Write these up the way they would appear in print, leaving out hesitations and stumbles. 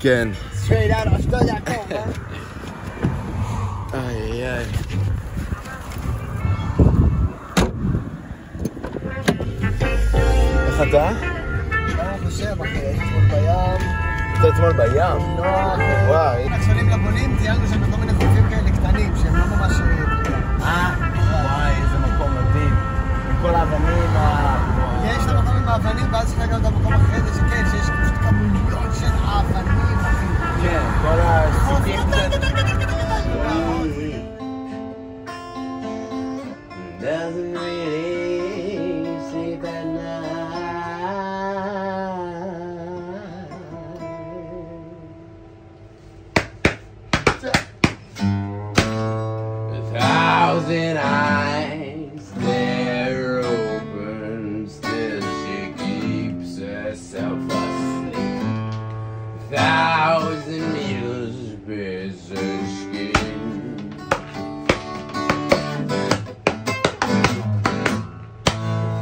כן. straight out of אשדוד יעקב, איי איי. איך אתה? חושב, אחי, הייתי אתמול בים. אתה אתמול בים? נוח. וואי. נחשונים לבונים, טיילנו שם בכל מיני חופים כאלה קטנים, שהם לא ממש... וואי, איזה מקום מדהים. עם כל האבנים יש את המקום עם האבנים, ואז יש לך גם את המקום אחרי זה, שכן, שיש פשוט כמויות של האבנים, אחי. כן, כל הסיפים קצת. Doesn't really sleep at night. A thousand eyes stare open, still she keeps herself asleep. A thousand needles pierce her skin.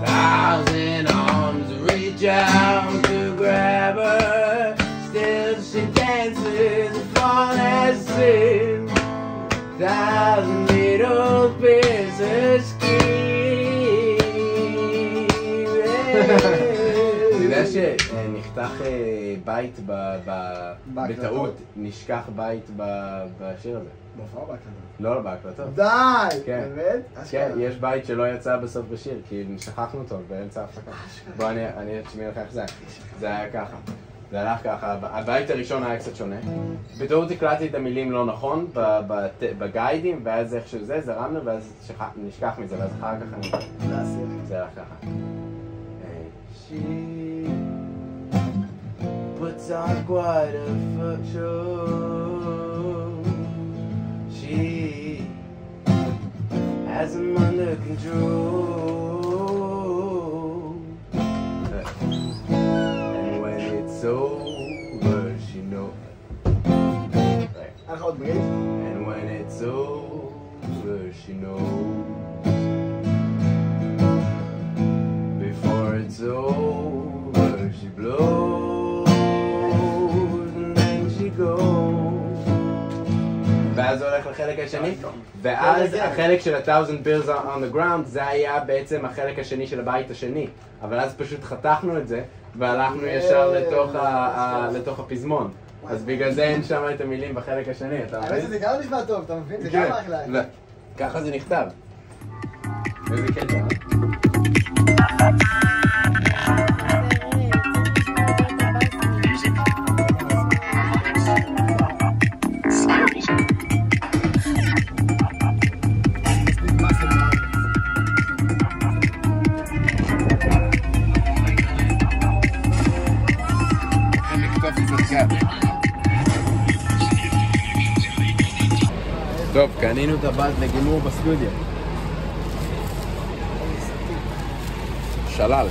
Thousand arms reach out to grab her, still she dances upon her sin. Thousand needles pierce her skin. אתה יודע שנחתך בית בטעות, נשכח בית בשיר הזה. בהופעה בהקלטות. לא בהקלטות. די! כן. באמת? כן, יש בית שלא יצא בסוף בשיר, כי שכחנו אותו באמצע ההפסקה. בוא, אני אשמיע לך איך זה היה. זה היה ככה. זה הלך ככה. הבית הראשון היה קצת שונה. בטעות הקלטתי את המילים לא נכון בגיידים, ואז איך שזה, זרמנו, ואז נשכח מזה, ואז אחר כך אני... זה הלך ככה. She puts on quite a foot show. She has him under control. And when it's over, she knows. Right. And when it's over, she knows. Before it's over, she blows, and then she goes. ואז זה הולך לחלק השני, ואז החלק של ה-Thousand Bills on the Ground זה היה בעצם החלק השני של הבית השני, אבל אז פשוט חתכנו את זה והלכנו ישר לתוך הפזמון, אז בגלל זה אין שם את המילים בחלק השני, אתה מבין? זה גם נשמע טוב, אתה מבין? זה גם אחלה. ככה זה נכתב. איזה קטע, טוב, קנינו את הבד לגימור בסטודיו. שלל.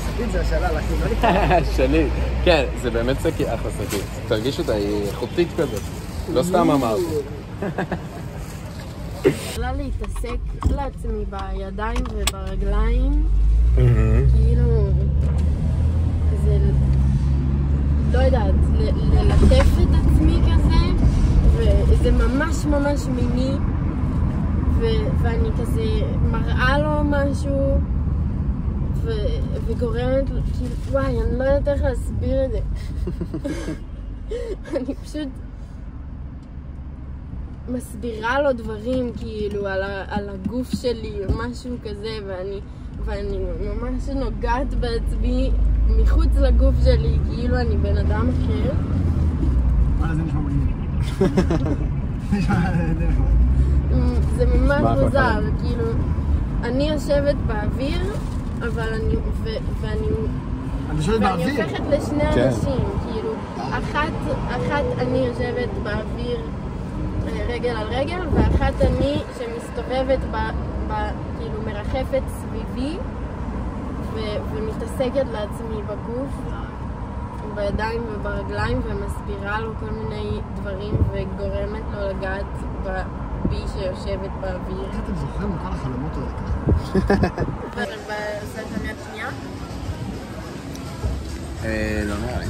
שקית זה השלל, אחי, לא נקרא. שלי. כן, זה באמת שקית, אחלה שקית. תרגיש אותה, היא איכותית כזאת. לא סתם אמרתי. יכולה להתעסק לעצמי בידיים וברגליים. כאילו... זה... לא יודעת, ללטף את עצמי כזה. וזה ממש ממש מיני. ואני כזה מראה לו משהו. וגורמת לו, כאילו, וואי, אני לא יודעת איך להסביר את זה. אני פשוט מסבירה לו דברים, כאילו, על הגוף שלי או משהו כזה, ואני ממש נוגעת בעצמי מחוץ לגוף שלי, כאילו אני בן אדם אחר. וואלה, זה נשמע מגניב. זה ממש מוזר, כאילו, אני יושבת באוויר, אבל אני הופכת לשני אנשים, כאילו, אחת אני יושבת באוויר רגל על רגל, ואחת אני שמסתובבת, כאילו, מרחפת סביבי, ומתעסקת לעצמי בגוף, בידיים וברגליים, ומסבירה לו כל מיני דברים, וגורמת לו לגעת בי שיושבת באוויר. איך אתם זוכרים מכל החלומות האלה ככה? בסרט המאה השנייה? לא נראה לי.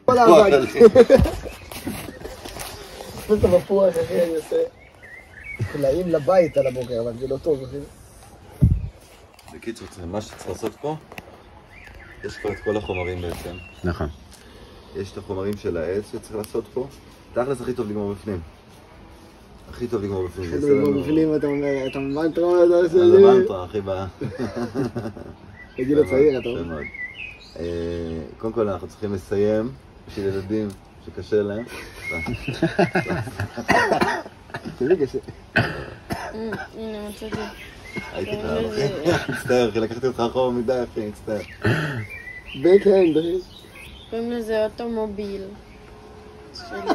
כל הבית. את המפוח, אחי, אני עושה קלעים לבית על הבוקר, אבל זה לא טוב, אחי. בקיצור, מה שצריך לעשות פה, יש כבר את כל החומרים בעצם. נכון. יש את החומרים של העץ שצריך לעשות פה. תכלס הכי טוב לגמור בפנים. הכי טוב לגמור בפנים. הכי טוב לגמור בפנים, אתה אומר, אתה מנטרה, אתה עושה זה מנטרה, הכי בעיה. בגיל הצעיר, אתה אומר. קודם כל אנחנו צריכים לסיים בשביל ילדים שקשה להם. תראי קשה. הנה, מצאתי. הייתי חייב. מצטער, כי לקחתי אותך אחורה מדי, אחי, מצטער. בקהנד, אחי. קוראים לזה אוטומוביל. סבא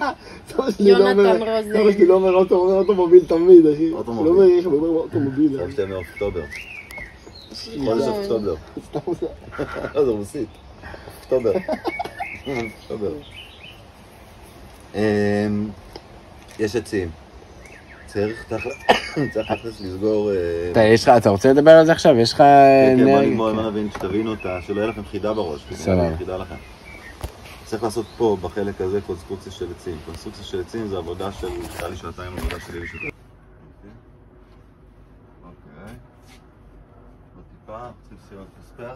שלי לא אומר אוטומוביל תמיד, אחי. הוא לא אומר רכב, הוא אומר אוטומוביל. סבא שלי אומר אוקטובר. חודש אוקטובר. לא, זה רוסית. אוקטובר. אוקטובר. יש עצים. צריך תכלס לסגור... אתה רוצה לדבר על זה עכשיו? יש לך... כן, בוא נגמור, מה נבין, שתבינו אותה, שלא יהיה לכם חידה בראש. סבבה. חידה לכם. צריך לעשות פה, בחלק הזה, קונסטרוקציה של עצים. קונסטרוקציה של עצים זה עבודה של... היה לי שעתיים עבודה שלי לשותף. אוקיי. עוד טיפה, צריכים לסיים את הספר.